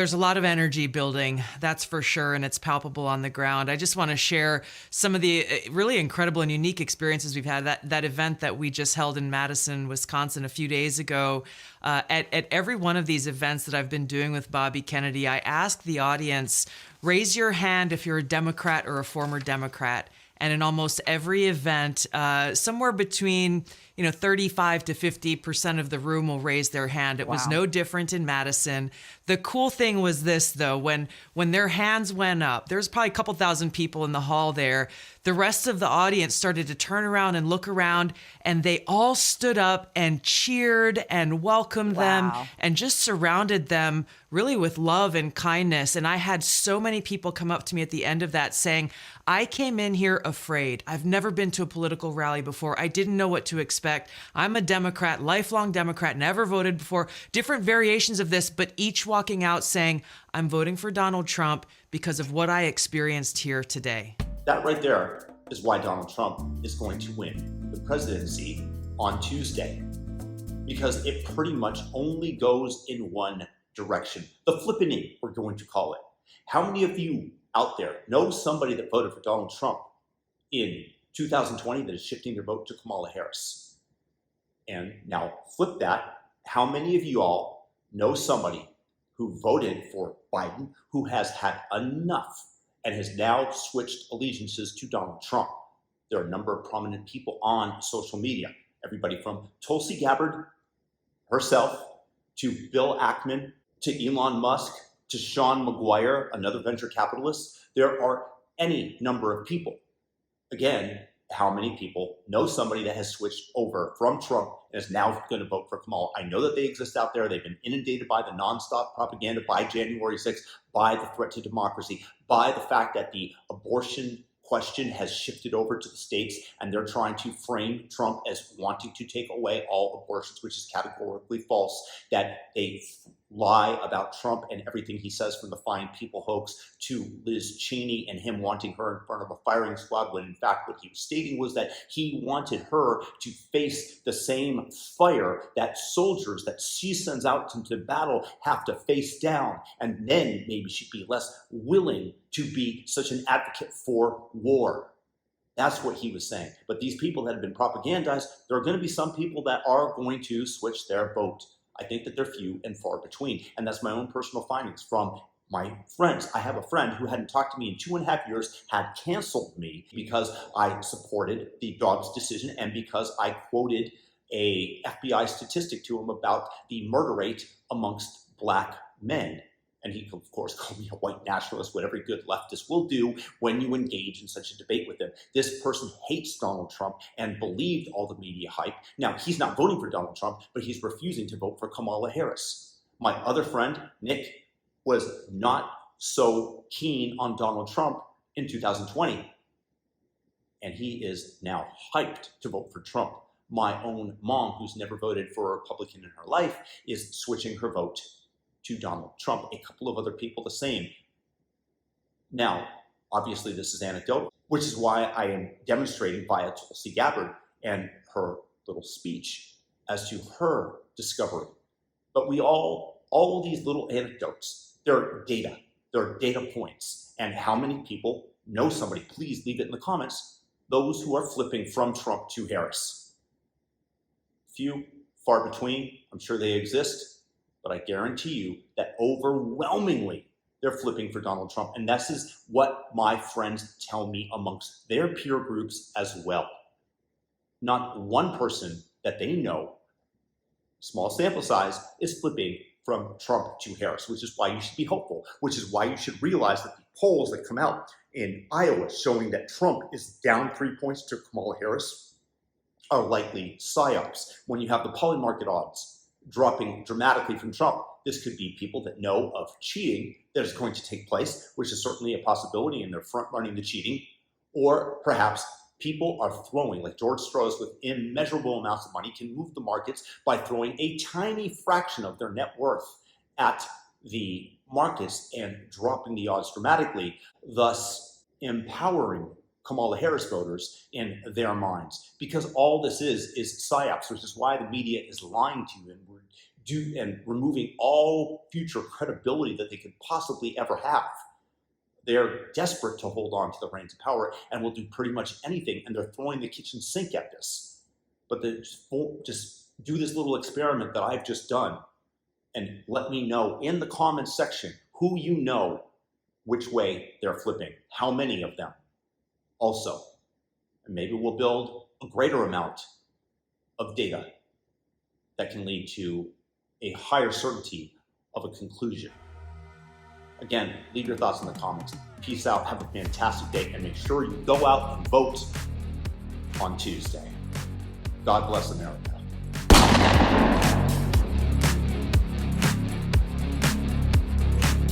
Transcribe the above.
There's a lot of energy building, that's for sure, and it's palpable on the ground. I just want to share some of the really incredible and unique experiences we've had. That event that we just held in Madison, Wisconsin, a few days ago. At every one of these events that I've been doing with Bobby Kennedy, I ask the audience, raise your hand if you're a Democrat or a former Democrat. And in almost every event, somewhere between 35 to 50% of the room will raise their hand. It was Wow. no different in Madison. The cool thing was this, though, when their hands went up, there's probably a couple thousand people in the hall there. The rest of the audience started to turn around and look around, and they all stood up and cheered and welcomed them Wow. and just surrounded them really with love and kindness. And I had so many people come up to me at the end of that saying, I came in here afraid. I've never been to a political rally before. I didn't know what to expect. I'm a Democrat, lifelong Democrat, never voted before. Different variations of this, but each walking out saying, I'm voting for Donald Trump because of what I experienced here today. That right there is why Donald Trump is going to win the presidency on Tuesday, because it pretty much only goes in one direction. The Flippening, we're going to call it. How many of you out there know somebody that voted for Donald Trump in 2020 that is shifting their vote to Kamala Harris? And now flip that. How many of you all know somebody who voted for Biden who has had enough and has now switched allegiances to Donald Trump? There are a number of prominent people on social media, everybody from Tulsi Gabbard herself to Bill Ackman to Elon Musk to Sean McGuire, another venture capitalist. There are any number of people. Again, how many people know somebody that has switched over from Trump and is now going to vote for Kamala? I know that they exist out there. They've been inundated by the nonstop propaganda, by January 6th, by the threat to democracy, by the fact that the abortion question has shifted over to the states, and they're trying to frame Trump as wanting to take away all abortions, which is categorically false, that they lie about Trump and everything he says, from the Fine People hoax to Liz Cheney and him wanting her in front of a firing squad, when in fact what he was stating was that he wanted her to face the same fire that soldiers that she sends out into battle have to face down, and then maybe she'd be less willing to be such an advocate for war. That's what he was saying. But these people that have been propagandized, there are going to be some people that are going to switch their vote. I think that they're few and far between. And that's my own personal findings from my friends. I have a friend who hadn't talked to me in 2.5 years, had canceled me because I supported the Dobbs decision and because I quoted a FBI statistic to him about the murder rate amongst black men. And he, of course, called me a white nationalist, what every good leftist will do when you engage in such a debate with him. This person hates Donald Trump and believed all the media hype. Now, he's not voting for Donald Trump, but he's refusing to vote for Kamala Harris. My other friend, Nick, was not so keen on Donald Trump in 2020, and he is now hyped to vote for Trump. My own mom, who's never voted for a Republican in her life, is switching her vote to Donald Trump. A couple of other people the same. Now, obviously this is anecdotal, which is why I am demonstrating via Tulsi Gabbard and her little speech as to her discovery. But we all these little anecdotes, they're data points. And how many people know somebody? Please leave it in the comments. Those who are flipping from Trump to Harris. Few, far between. I'm sure they exist. But I guarantee you that overwhelmingly they're flipping for Donald Trump. And this is what my friends tell me amongst their peer groups as well. Not one person that they know, small sample size, is flipping from Trump to Harris, which is why you should be hopeful, which is why you should realize that the polls that come out in Iowa showing that Trump is down 3 points to Kamala Harris are likely psyops. When you have the poly market odds dropping dramatically from Trump, this could be people that know of cheating that is going to take place, which is certainly a possibility, and they're front running the cheating. Or perhaps people are throwing, like George Soros with immeasurable amounts of money can move the markets by throwing a tiny fraction of their net worth at the markets and dropping the odds dramatically, thus empowering Kamala Harris voters in their minds, because all this is psyops, which is why the media is lying to you, and we're and removing all future credibility that they could possibly ever have. They're desperate to hold on to the reins of power and will do pretty much anything, and they're throwing the kitchen sink at this. But they won't just do this little experiment that I've just done and let me know in the comments section who you know which way they're flipping, how many of them also. And maybe we'll build a greater amount of data that can lead to a higher certainty of a conclusion. Again, leave your thoughts in the comments. Peace out, have a fantastic day, and make sure you go out and vote on Tuesday. God bless America.